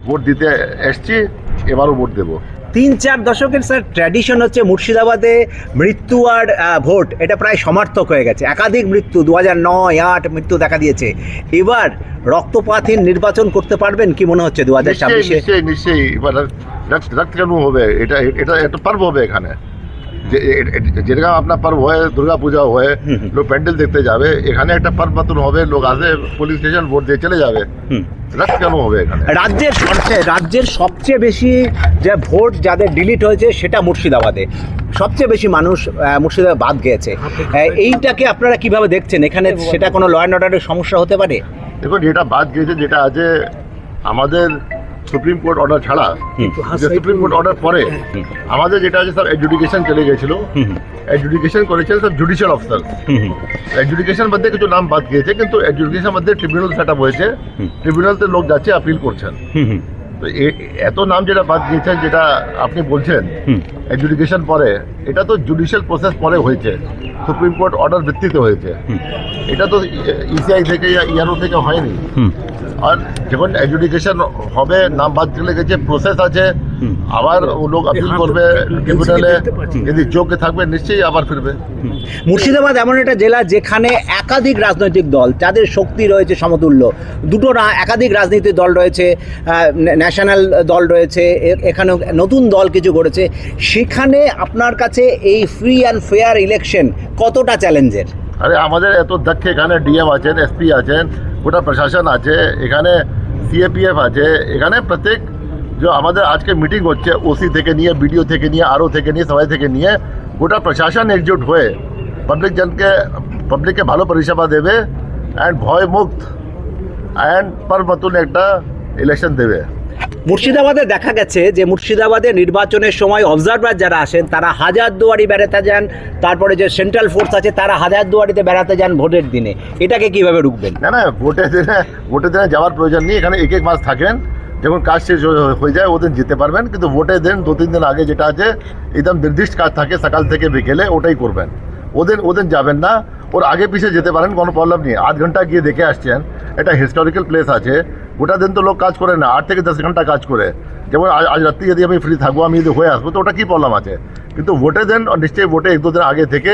Vote দিতে এসছি, এবারও ভোট দেবো। 3-4 দশকের স্যার ট্র্যাডিশন হচ্ছে মুর্শিদাবাদে মৃত্যু আর ভোট এটা প্রায় সমার্থক হয়ে গেছে। একাধিক মৃত্যু 2009-8 মৃত্যু দেখা দিয়েছে। এবার রক্তপাতহীন নির্বাচন করতে পারবেন কি মনে হচ্ছে 2026-এ? নিশ্চয়ই এবার রক্ত কেন হবে, এটা এটা একটা পর্ব হবে এখানে। যেরকম আপনার পর্ব হয় দুর্গা পূজা হয়, লোক প্যান্ডেল দেখতে যাবে, এখানে একটা পর্ব মতন হবে, লোক আসে পুলিশ স্টেশন ভোট দিয়ে চলে যাবে। রক্ত কেন হবে এখানে? রাজ্যের সবচেয়ে বেশি যে ভোট যাদের ডিলিট হয়েছে সেটা মুর্শিদাবাদে, সবচেয়ে বেশি মানুষ মুর্শিদাবাদ বাদ গিয়েছে। এইটাকে আপনারা কিভাবে দেখছেন? এখানে সেটা কোনো ল অ্যান্ড অর্ডারের সমস্যা হতে পারে? দেখুন, যেটা বাদ গিয়েছে, যেটা আছে আমাদের সুপ্রিম কোর্ট অর্ডার ছাড়া, যে সুপ্রিম কোর্ট অর্ডার পরে আমাদের যেটা আছে সব এডজুডিকেশন চলে গেছিল। এডজুডিকেশন করেছিল সব জুডিশিয়াল অফিসার। এডজুডিকেশন মধ্যে কিছু নাম বাদ গিয়েছে, কিন্তু এডজুডিকেশন মধ্যে ট্রিবিউনাল সেট আপ হয়েছে, ট্রিবিউনালতে লোক যাচ্ছে আপিল করছেন। তো এত নাম যেটা বাদ গিয়েছেন, যেটা আপনি বলছেন এডজুডিকেশন পরে, এটা তো জুডিশিয়াল প্রসেস পরে হয়েছে, সুপ্রিম কোর্ট অর্ডার ভিত্তিতে হয়েছে। এটা তো ইসিআই থেকে या ইআরও থেকে হয়নি। আর যখন এডজুডিকেশন হবে, নাম বাদ চলে গেছে, প্রসেস আছে, আবার ও লোক আপিল করবে ট্রিবিউনালে, যদি যোগ্য থাকবে নিশ্চয়ই আবার ফিরবে। মুর্শিদাবাদ এমন একটা জেলা যেখানে একাধিক রাজনৈতিক দল, যাদের শক্তি রয়েছে সমতুল্য, দুটো না একাধিক রাজনৈতিক দল রয়েছে, ন্যাশনাল দল রয়েছে, এখানে নতুন দল কিছু গড়েছে। সেখানে আপনার কাছে এই ফ্রি অ্যান্ড ফেয়ার ইলেকশন কতটা চ্যালেঞ্জের? আরে আমাদের এত দক্ষ, এখানে ডিএম আছেন, এসপি আছেন, গোটা প্রশাসন আছে, এখানে সিএপিএফ আছে, এখানে প্রত্যেক যে আমাদের আজকে মিটিং হচ্ছে, ওসি থেকে নিয়ে, বিডিও থেকে নিয়ে, আরও থেকে নিয়ে, সবাই থেকে নিয়ে, গোটা প্রশাসন একজোট হয়ে পাবলিককে ভালো পরিষেবা দেবে অ্যান্ড ভয় মুক্ত অ্যান্ড পর মতন একটা ইলেকশন দেবে। মুর্শিদাবাদে দেখা গেছে যে মুর্শিদাবাদে নির্বাচনের সময় অবজারভার যারা আসেন তারা হাজারদুয়ারি বেড়াতে যান, তারপরে যে সেন্ট্রাল ফোর্স আছে তারা হাজারদুয়ারিতে বেড়াতে যান ভোটের দিনে। এটাকে কিভাবে রুখবেন? না, ভোটের দিনে যাওয়ার প্রয়োজন নেই। এখানে এক মাস থাকেন, যখন কাজ শেষ হয়ে যায় ওদিন যেতে পারবেন, কিন্তু ভোটের দিন 2-3 দিন আগে যেটা আছে একদম নির্দিষ্ট কাজ থাকে সকাল থেকে বিকেলে, ওটাই করবেন। ওদিন যাবেন না, ওর আগে পিছিয়ে যেতে পারেন, কোনো প্রবলেম নেই। 8 ঘন্টা গিয়ে দেখে আসছেন, এটা হিস্টোরিক্যাল প্লেস আছে, গোটা দিন তো লোক কাজ করে না, 8 থেকে 10 ঘন্টা কাজ করে। যেমন আজ রাত্রি যদি আমি ফ্রি থাকবো, আমি যদি হয়ে আসবো, তো ওটা কী প্রবলেম আছে? কিন্তু ভোটের দিন নিশ্চয়ই ভোটে 1-2 দিন আগে থেকে,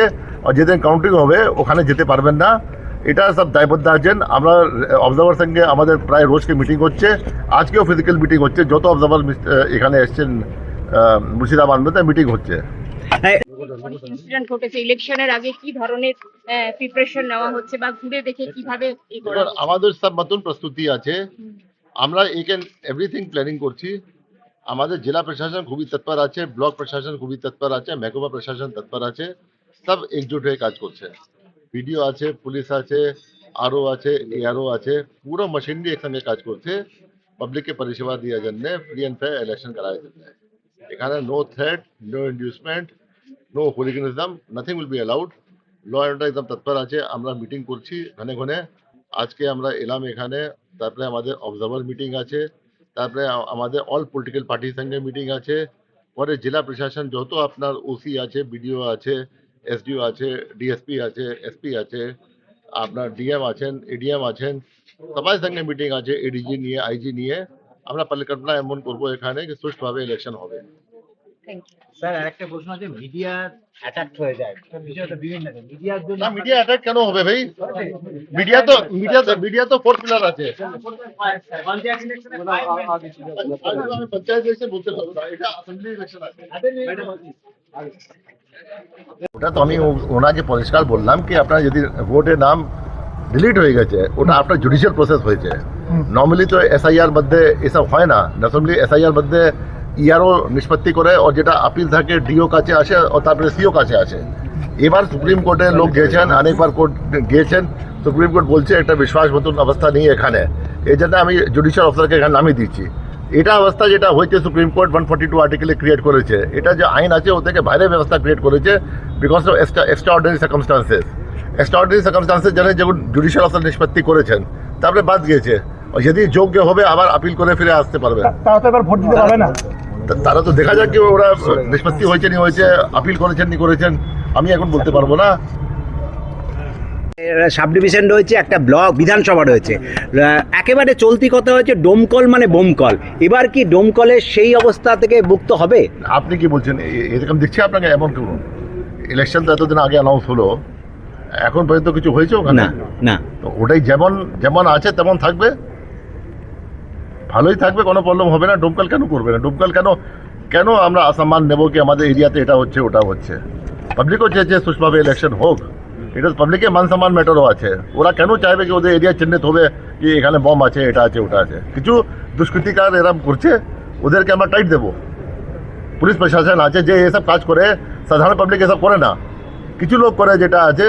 যেদিন কাউন্টিং হবে ওখানে যেতে পারবেন না। এটা সব দায়বদ্ধ আছেন। আমরা অবজারভার সঙ্গে আমাদের প্রায় রোজকে মিটিং হচ্ছে, আজকেও ফিজিক্যাল মিটিং হচ্ছে, যত অবজারভার এখানে এসছেন মুর্শিদাবাদ মধ্যে মিটিং হচ্ছে। ইনসিডেন্ট ঘটেছে, ইলেকশনের আগে কি ধরনের প্রিপারেশন নেওয়া হচ্ছে বা ঘুরে দেখে কিভাবে আমাদের সব নতুন প্রস্তুতি আছে, আমরা এভরিথিং প্ল্যানিং করছি। আমাদের জেলা প্রশাসন খুবই তৎপর আছে, ব্লক প্রশাসন খুবই তৎপর আছে, মহকুমা প্রশাসন তৎপর আছে, সব একজোট হয়ে কাজ করছে। ভিডিও আছে, পুলিশ আছে, আরও আছে, এআরও আছে, পুরো মেশিনারি একসঙ্গে কাজ করছে পাবলিককে পরিষেবা দেওয়ার জন্য, ফ্রি অ্যান্ড ফেয়ার ইলেকশন করার জন্য। এখানে no threat, no inducement, no hooliganism, nothing will be allowed. Law and order একদম তৎপর আছে। আমরা মিটিং করছি ঘনে ঘনে, আজকে আমরা এলাম এখানে, তারপরে আমাদের অবজারভার মিটিং আছে, তারপরে আমাদের অল পলিটিক্যাল পার্টির সঙ্গে মিটিং আছে, পরে জেলা প্রশাসন যত আপনার ওসি আছে, বিডিও আছে, এসডিও আছে, ডিএসপি আছে, এসপি আছে, আপনার ডিএম আছেন, এডিএম আছেন, সবাই সঙ্গে মিটিং আছে, এডিজি নিয়ে, আইজি নিয়ে। আমরা পরিকল্পনা এমন করবো এখানে যে সুষ্ঠুভাবে ইলেকশন হবে। স্যার আরেকটা প্রশ্ন আছে, মিডিয়া অ্যাটাক হয়ে যায়, বিষয়টা বিভিন্ন মিডিয়ার জন্য। না, মিডিয়া অ্যাটাক কেন হবে ভাই? মিডিয়া তো ফোর্থ পিলার আছে। আমি পঞ্চায়েত ইলেকশন বলতে পারবো না, এটা অ্যাসেম্বলি ইলেকশন আছে। ওটা তো আমি ওনাকে পরিষ্কার বললাম কি আপনার যদি ভোটের নাম ডিলিট হয়ে গেছে, ওটা আপনার জুডিশিয়াল প্রসেস হয়েছে। নর্মালি তো এসআইআর মধ্যে এসব হয় না, নর্মালি এসআইআর মধ্যে ইআরও নিষ্পত্তি করে, ও যেটা আপিল থাকে ডিও কাছে আসে, ও তারপরে সিও কাছে আসে। এবার সুপ্রিম কোর্টে লোক গিয়েছেন, অনেকবার কোর্ট গিয়েছেন, সুপ্রিম কোর্ট বলছে একটা বিশ্বাস মতন অবস্থা নেই এখানে, এই জন্য আমি জুডিশিয়াল অফিসারকে এখানে নামিয়ে দিচ্ছি। এটা অবস্থা যেটা হয়েছে, সুপ্রিম কোর্ট 142 আর্টিকেলে ক্রিয়েট করেছে, এটা যে আইন আছে ও থেকে বাইরে ব্যবস্থা ক্রিয়েট করেছে, বিকজ অফ এক্সট্রাঅর্ডিনারি সার্কামস্টান্সেস জন্য যখন জুডিশিয়াল অফিসার নিষ্পত্তি করেছেন, তারপরে বাদ গিয়েছে। যদি যোগ্য হবে আবার আপিল করে ফিরে আসতে পারবে। তারা তো এবার ভোট দিতে পারবে না। তারা তো দেখা যাক কি ওরা নিষ্পত্তি হয়েছে নি হয়েছে, আপিল করেছেন নি করেছেন, আমি এখন বলতে পারবো না। সাব ডিভিশন রয়েছে, একটা ব্লক বিধানসভা রয়েছে, একেবারে চলতি কথা হচ্ছে ডোমকল মানে বোমকল। এবার কি ডোমকলের সেই অবস্থা থেকে মুক্ত হবে? আপনি কি বলছেন? এরকম দেখছি আপনাকে এমন কেউ ইলেকশন তো এতদিন আগে অ্যানাউন্স হলো, এখন পর্যন্ত কিছু হয়েছে ওখানে? না না, তো ওটাই যেমন যেমন আছে তেমন থাকবে, ভালোই থাকবে, কোনো প্রবলেম হবে না। ডোমকল কেন করবে না? ডোমকল কেন কেন আমরা অসম্মান নেব কি আমাদের এরিয়াতে এটা হচ্ছে ওটা হচ্ছে? পাবলিকও চেয়েছে সুষ্ঠুভাবে ইলেকশন হোক, এটা পাবলিকের মান সম্মান ম্যাটারও আছে। ওরা কেন চাইবে কি ওদের এরিয়া চিহ্নিত হবে কি এখানে বম আছে, এটা আছে ওটা আছে? কিছু দুষ্কৃতিকার এরম করছে, ওদেরকে আমরা টাইট দেবো। পুলিশ প্রশাসন আছে যে এসব কাজ করে, সাধারণ পাবলিক এসব করে না। কিছু লোক করে যেটা আছে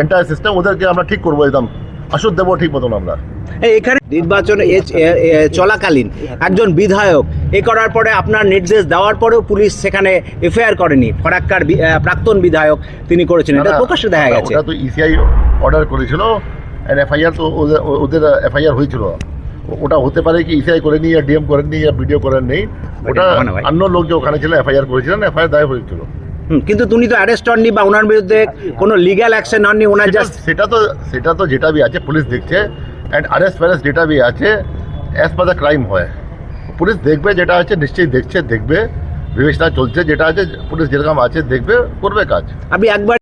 এন্টায়ার সিস্টেম, ওদেরকে আমরা ঠিক করবো, একদম আসুদ দেবো ঠিক মতন আমরা। এখানে নির্বাচন চলাকালীন একজন বিধায়ক এ করার পরে আপনার নির্দেশ দেওয়ার পরেও পুলিশ সেখানে এফআইআর করেনি। ফরাক্কার প্রাক্তন বিধায়ক তিনি করেছেন, এটা প্রকাশ্যে দেখা গেছে। ওটা তো ইসিআই অর্ডার করেছিল, এফআইআর তো ওদের এফআইআর হয়েছিল। ওটা হতে পারে কি ইসিআই করেনি, ইয়া ডিএম করেননি, ইয়া বিডিও করেন নেই, ওটা অন্য লোক যে ওখানে ছিল এফআইআর করেছিলেন, এফআইআর দায়ের হয়েছিল। কিন্তু তিনি তো অ্যারেস্ট হননি বা ওনার বিরুদ্ধে কোনো লিগ্যাল অ্যাকশন হননি, ওনার জাস্ট সেটা তো যেটা भी আছে পুলিশ দেখছে, অ্যান্ড অ্যারেস্ট ফ্যারেস্ট যেটা भी আছে অ্যাজ পার দ্য ক্রাইম হয়, পুলিশ দেখবে, যেটা আছে নিশ্চয়ই দেখছে, দেখবে, বিবেচনা চলছে, যেটা আছে পুলিশ যেরকম আছে দেখবে, করবে কাজ। আপনি একবার